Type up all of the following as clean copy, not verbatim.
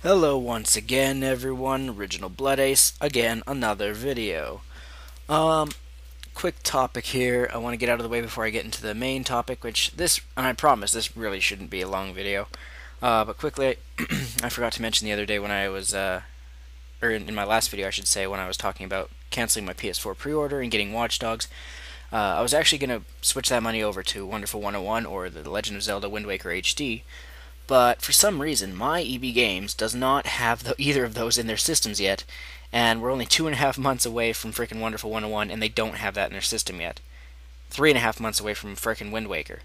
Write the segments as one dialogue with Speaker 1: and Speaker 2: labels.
Speaker 1: Hello once again everyone, Original Blood Ace, again another video. Um, Quick topic here, I want to get out of the way before I get into the main topic, and I promise this really shouldn't be a long video. But quickly, I forgot to mention the other day when I was, or in my last video I should say, when I was talking about canceling my PS4 pre-order and getting Watch Dogs. I was actually going to switch that money over to Wonderful 101 or The Legend of Zelda Wind Waker HD, but for some reason, my EB Games does not have either of those in their systems yet, and we're only 2.5 months away from frickin' Wonderful 101, and they don't have that in their system yet. 3.5 months away from frickin' Wind Waker.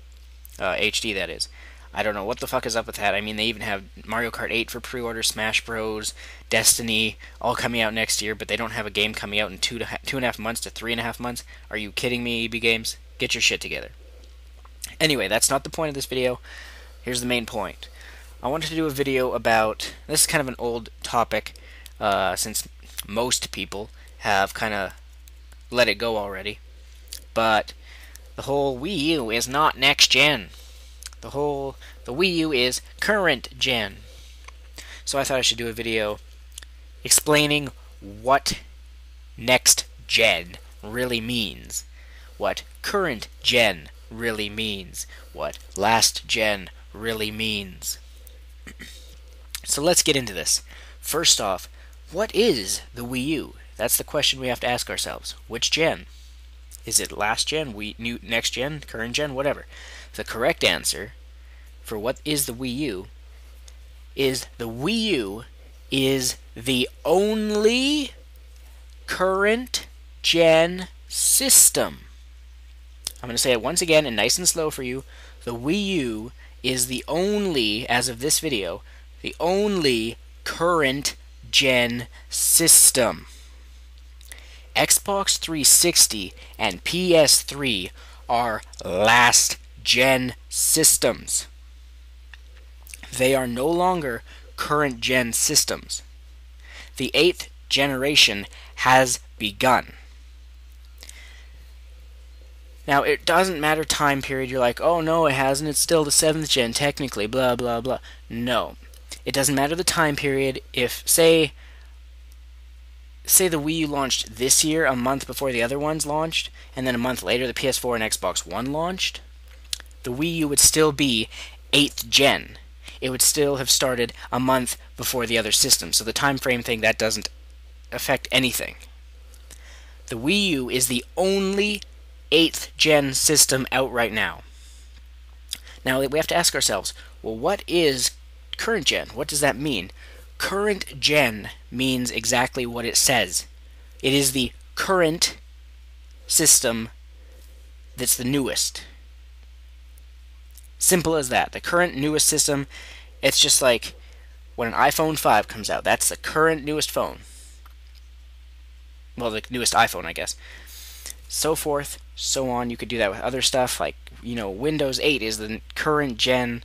Speaker 1: HD, that is. I don't know what the fuck is up with that. I mean, they even have Mario Kart 8 for pre-order, Smash Bros, Destiny, all coming out next year, but they don't have a game coming out in 2.5 months to 3.5 months. Are you kidding me, EB Games? Get your shit together. Anyway, that's not the point of this video. Here's the main point. I wanted to do a video about, this is kind of an old topic, since most people have kind of let it go already, but the whole Wii U is not next gen. The Wii U is current gen. So I thought I should do a video explaining what next gen really means, what current gen really means, what last gen really means. So let's get into this. First off, what is the Wii U? That's the question we have to ask ourselves. Which gen? Is it last gen, next gen, current gen, whatever? The correct answer for what is the Wii U is the Wii U is the only current gen system. I'm going to say it once again and nice and slow for you. The Wii U is the only, as of this video, the only current gen system. Xbox 360 and PS3 are last gen systems. They are no longer current gen systems. The 8th generation has begun. Now, it doesn't matter time period. You're like, oh no, it hasn't. It's still the 7th gen, technically, blah, blah, blah. No. It doesn't matter the time period. If, say the Wii U launched this year, a month before the other ones launched, and then a month later the PS4 and Xbox One launched, the Wii U would still be 8th gen. It would still have started a month before the other systems. So the time frame thing, that doesn't affect anything. The Wii U is the only 8th gen system out right now. Now we have to ask ourselves, well, what is current gen? What does that mean? Current gen means exactly what it says. It is the current system that's the newest. Simple as that. The current newest system, it's just like when an iPhone 5 comes out. That's the current newest phone. Well, the newest iPhone, I guess. So forth, so on. You could do that with other stuff, like, Windows 8 is the current gen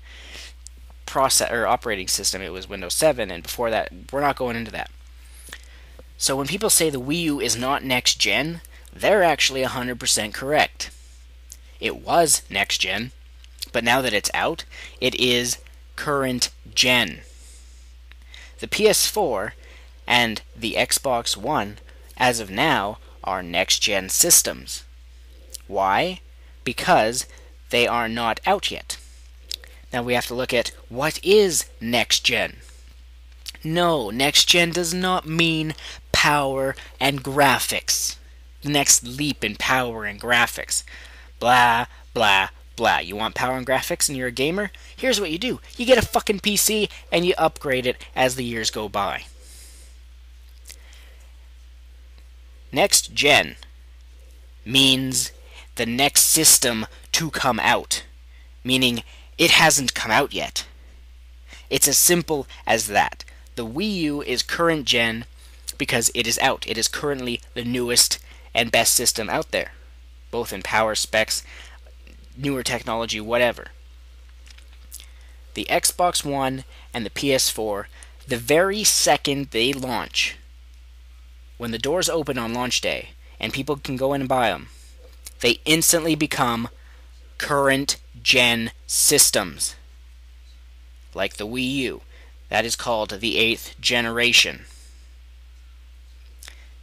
Speaker 1: operating system. It was Windows 7, and before that, we're not going into that. So when people say the Wii U is not next gen, they're actually 100% correct. It was next gen, but now that it's out, it is current gen. The PS4 and the Xbox One, as of now, are next-gen systems. Why? Because they are not out yet. Now we have to look at what is next-gen. No, next-gen does not mean power and graphics. The next leap in power and graphics. Blah, blah, blah. You want power and graphics and you're a gamer? Here's what you do. You get a fucking PC and you upgrade it as the years go by. Next gen means the next system to come out, meaning it hasn't come out yet. It's as simple as that. The Wii U is current gen because it is out. It is currently the newest and best system out there, both in power, specs, newer technology, whatever. The Xbox One and the PS4, the very second they launch, when the doors open on launch day and people can go in and buy them, they instantly become current gen systems. Like the Wii U. That is called the 8th generation.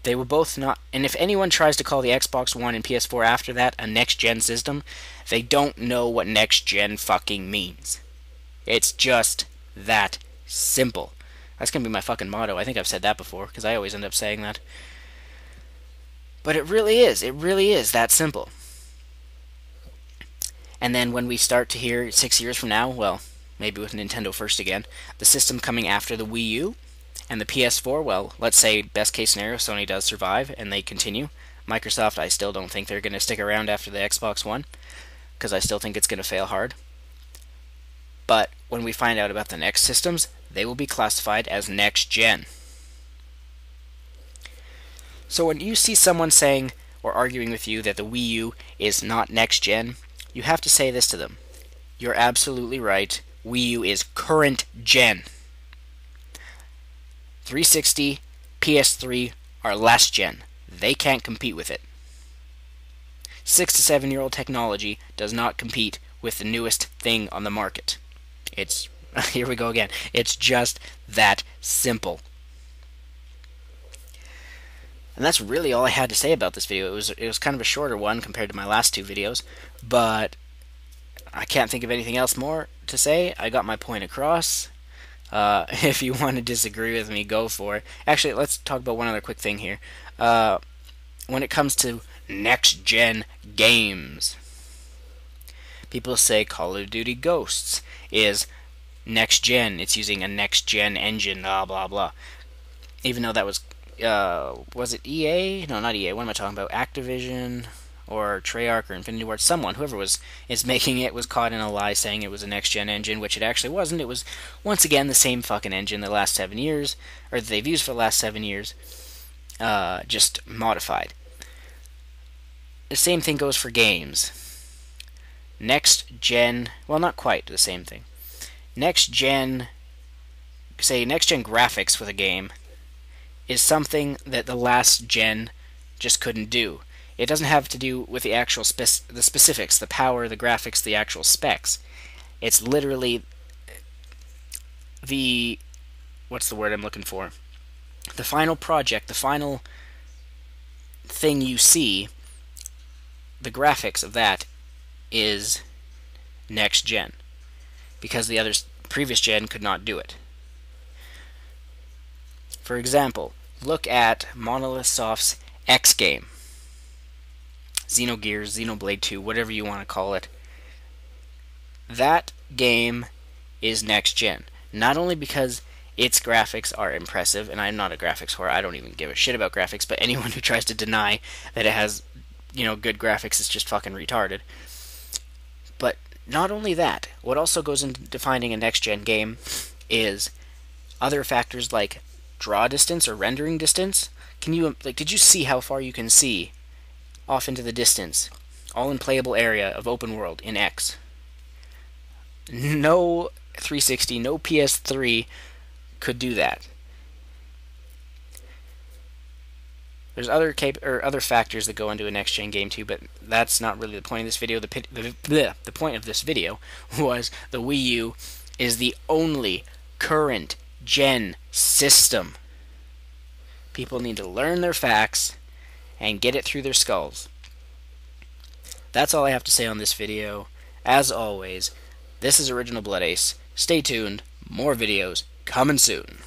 Speaker 1: They were both not, and if anyone tries to call the Xbox One and PS4 after that a next-gen system, they don't know what next-gen fucking means. It's just that simple. That's going to be my fucking motto. I think I've said that before, because I always end up saying that. But it really is that simple. And then when we start to hear 6 years from now, well, maybe with Nintendo first again, the system coming after the Wii U, and the PS4, well, let's say best case scenario, Sony does survive and they continue. Microsoft, I still don't think they're going to stick around after the Xbox One, because I still think it's going to fail hard. But when we find out about the next systems, they will be classified as next gen. So when you see someone saying or arguing with you that the Wii U is not next gen, you have to say this to them. You're absolutely right. Wii U is current gen. 360, PS3 are last gen. They can't compete with it. 6 to 7 year old technology does not compete with the newest thing on the market. It's, here we go again, it's just that simple. And that's really all I had to say about this video. It was kind of a shorter one compared to my last 2 videos, but I can't think of anything else more to say. I got my point across. If you want to disagree with me, go for it. Actually, let's talk about one other quick thing here. When it comes to next-gen games, people say Call of Duty Ghosts is next-gen. It's using a next-gen engine, blah, blah, blah. Even though that was it EA? No, not EA. What am I talking about? Activision or Treyarch or Infinity Ward, whoever is making it was caught in a lie saying it was a next-gen engine, which it actually wasn't. It was, once again, the same fucking engine the last 7 years, or that they've used for the last 7 years, just modified. The same thing goes for games. Next-gen, well, not quite the same thing. Next-gen graphics with a game is something that the last gen just couldn't do. It doesn't have to do with the actual the specifics, the power, the graphics, the actual specs. It's literally the, what's the word I'm looking for? The final project, the final thing you see, the graphics of that is next gen, because the other previous gen could not do it. For example, look at Monolith Soft's X game. Xenogears, Xenoblade 2, whatever you want to call it. That game is next gen. Not only because its graphics are impressive, and I'm not a graphics whore, I don't even give a shit about graphics, but anyone who tries to deny that it has, good graphics is just fucking retarded. But not only that, what also goes into defining a next gen game is other factors like draw distance or rendering distance. Did you see how far you can see off into the distance, all in playable area of open world in X? No 360, no PS3 could do that. There's other factors that go into a next gen game too, but that's not really the point of this video. The point of this video was the Wii U is the only current gen system. People need to learn their facts and get it through their skulls. That's all I have to say on this video. As always, this is Original Blood Ace. Stay tuned. More videos coming soon.